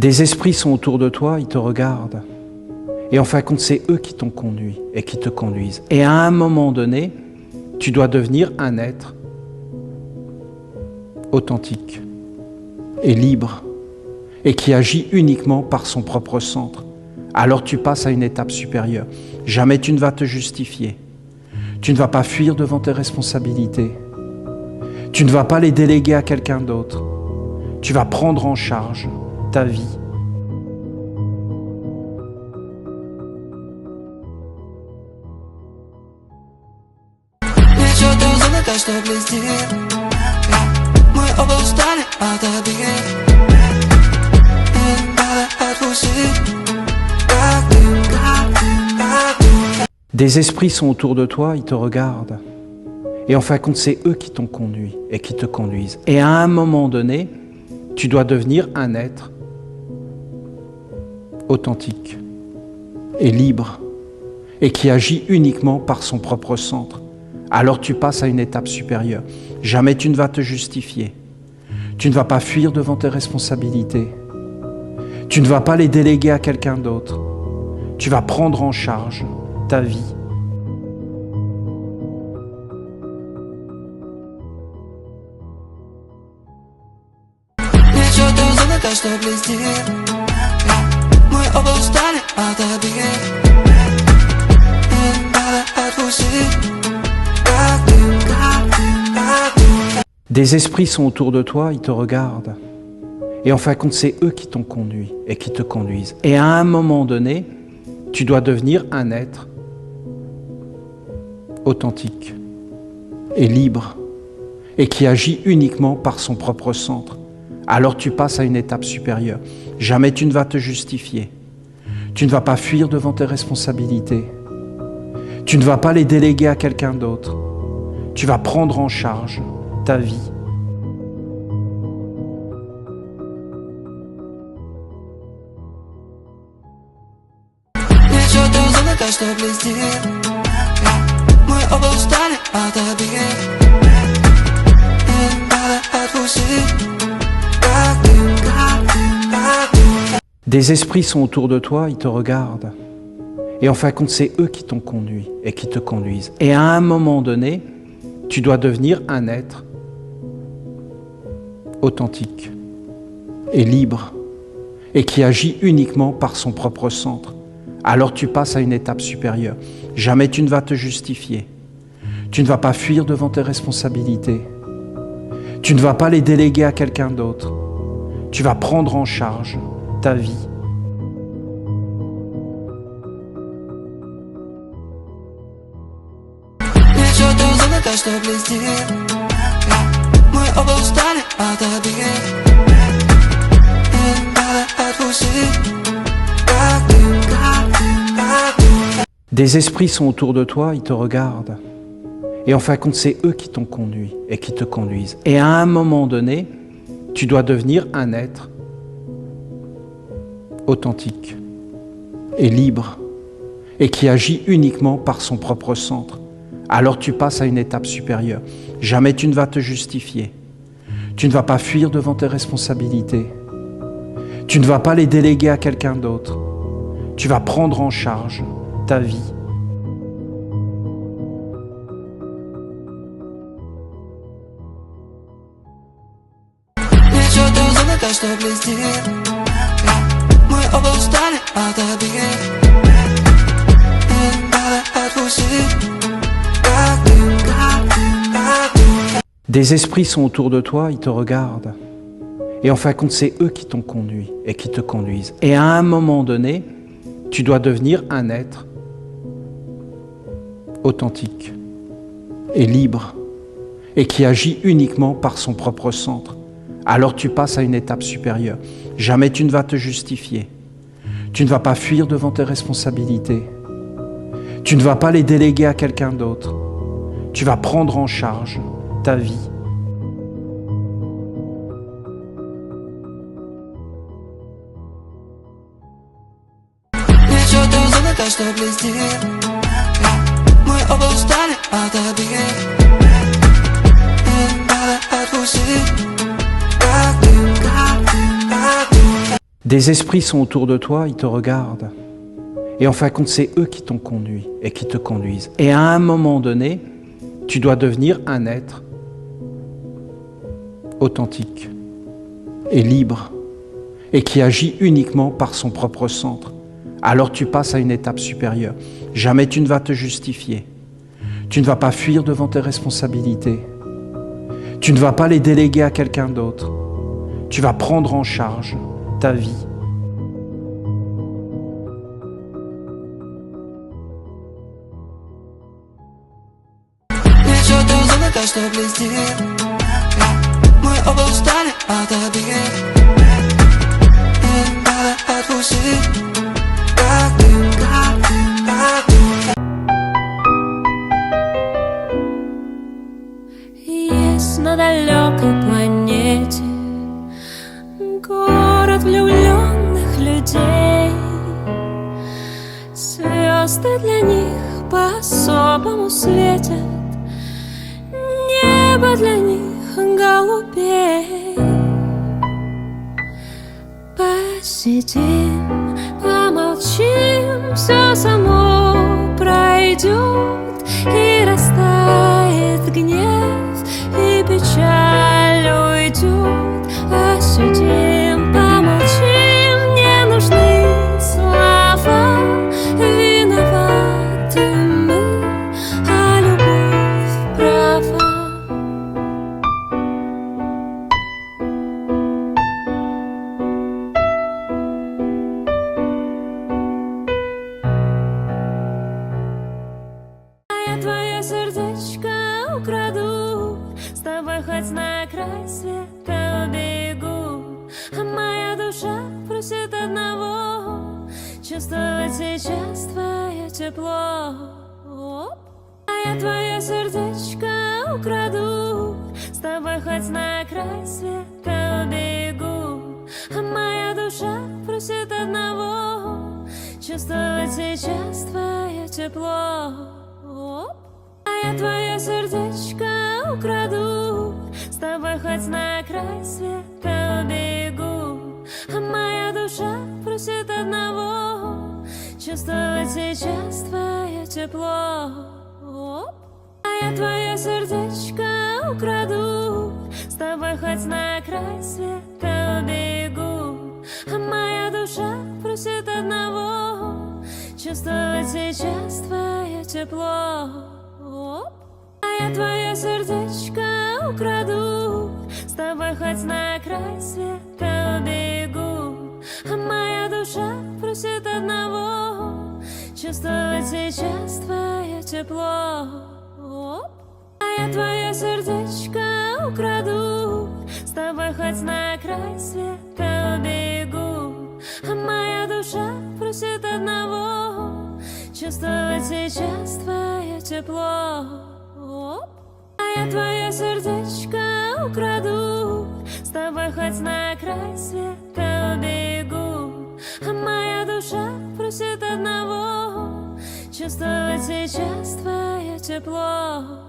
Des esprits sont autour de toi, ils te regardent. Et en fin de compte, c'est eux qui t'ont conduit et qui te conduisent. Et à un moment donné, tu dois devenir un être authentique et libre et qui agit uniquement par son propre centre. Alors tu passes à une étape supérieure. Jamais tu ne vas te justifier. Tu ne vas pas fuir devant tes responsabilités. Tu ne vas pas les déléguer à quelqu'un d'autre. Tu vas prendre en charge ta vie. Des esprits sont autour de toi, ils te regardent. Et en fin de compte, c'est eux qui t'ont conduit et qui te conduisent. Et à un moment donné, tu dois devenir un être authentique et libre et qui agit uniquement par son propre centre. Alors tu passes à une étape supérieure. Jamais tu ne vas te justifier. Tu ne vas pas fuir devant tes responsabilités. Tu ne vas pas les déléguer à quelqu'un d'autre. Tu vas prendre en charge ta vie. Des esprits sont autour de toi, ils te regardent. Et en fin de compte, c'est eux qui t'ont conduit et qui te conduisent. Et à un moment donné, tu dois devenir un être authentique et libre et qui agit uniquement par son propre centre. Alors tu passes à une étape supérieure. Jamais tu ne vas te justifier. Tu ne vas pas fuir devant tes responsabilités. Tu ne vas pas les déléguer à quelqu'un d'autre. Tu vas prendre en charge ta vie. Des esprits sont autour de toi, ils te regardent. Et en fin de compte, c'est eux qui t'ont conduit et qui te conduisent. Et à un moment donné, tu dois devenir un être authentique et libre et qui agit uniquement par son propre centre. Alors tu passes à une étape supérieure. Jamais tu ne vas te justifier. Tu ne vas pas fuir devant tes responsabilités. Tu ne vas pas les déléguer à quelqu'un d'autre. Tu vas prendre en charge ta vie. Des esprits sont autour de toi, ils te regardent. Et en fin de compte, c'est eux qui t'ont conduit et qui te conduisent. Et à un moment donné, tu dois devenir un être authentique et libre et qui agit uniquement par son propre centre. Alors tu passes à une étape supérieure. Jamais tu ne vas te justifier. Tu ne vas pas fuir devant tes responsabilités. Tu ne vas pas les déléguer à quelqu'un d'autre. Tu vas prendre en charge ta vie. Des esprits sont autour de toi, ils te regardent. Et en fin de compte, c'est eux qui t'ont conduit et qui te conduisent. Et à un moment donné, tu dois devenir un être authentique et libre et qui agit uniquement par son propre centre. Alors tu passes à une étape supérieure. Jamais tu ne vas te justifier. Tu ne vas pas fuir devant tes responsabilités. Tu ne vas pas les déléguer à quelqu'un d'autre. Tu vas prendre en charge ta vie. Des esprits sont autour de toi, ils te regardent. Et en fin de compte, c'est eux qui t'ont conduit et qui te conduisent. Et à un moment donné, tu dois devenir un être authentique et libre et qui agit uniquement par son propre centre. Alors tu passes à une étape supérieure. Jamais tu ne vas te justifier. Tu ne vas pas fuir devant tes responsabilités. Tu ne vas pas les déléguer à quelqu'un d'autre. Tu vas prendre en charge ta vie. Что блестит, мы оба устали от обид. И надо отпустить, как дым, как дым, как дым. Есть на далекой планете город влюбленных людей. Звезды для них по-особому светят, небо для них голубей. Посидим, помолчим, все само пройдет, и растает гнев, и печаль уйдет. Посидим, помолчим, не нужны слова, виноваты мы, а любовь права. Я твое сердечко украду, с тобой хоть на край света убегу. А моя душа просит одного, чувствовать сейчас твое тепло. А я твое сердечко украду, с тобой хоть на край света убегу. А моя душа просит одного, чувствовать сейчас твое тепло. А я твое сердечко украду, с тобой хоть на край света убегу. А моя душа просит одного, чувствовать сейчас твое тепло. А я твое сердечко украду, с тобой хоть на край света убегу. А моя душа просит одного, чувствовать сейчас твое тепло. А я твое сердечко украду, с тобой хоть на край света убегу. А моя душа просит одного, чувствовать сейчас твое тепло. А я твое сердечко украду, с тобой хоть на край света убегу. А моя душа просит одного, чувствовать сейчас твое тепло. А я твое сердечко украду, с тобой хоть на край света убегу. А моя душа просит одного, чувствовать сейчас твое тепло.